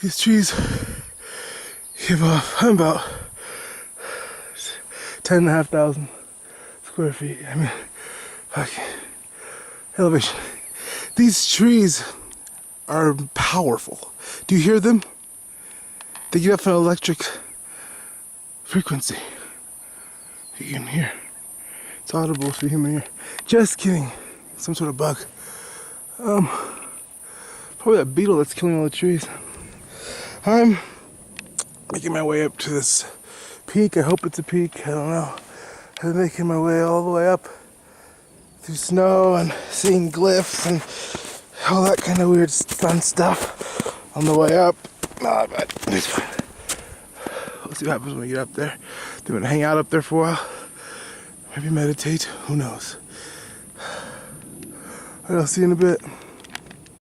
These trees give off, I'm about 10,500 square feet. I mean, fucking elevation. These trees are powerful. Do you hear them? They give off an electric frequency. You can hear. It's audible to the human ear. Just kidding. Some sort of bug. Probably that beetle that's killing all the trees. I'm making my way up to this peak. I hope it's a peak. I don't know. I'm making my way all the way up through snow and seeing glyphs and all that kind of weird fun stuff on the way up. But it's fine. We'll see what happens when we get up there. They're gonna hang out up there for a while. Maybe meditate. Who knows? I'll see you in a bit.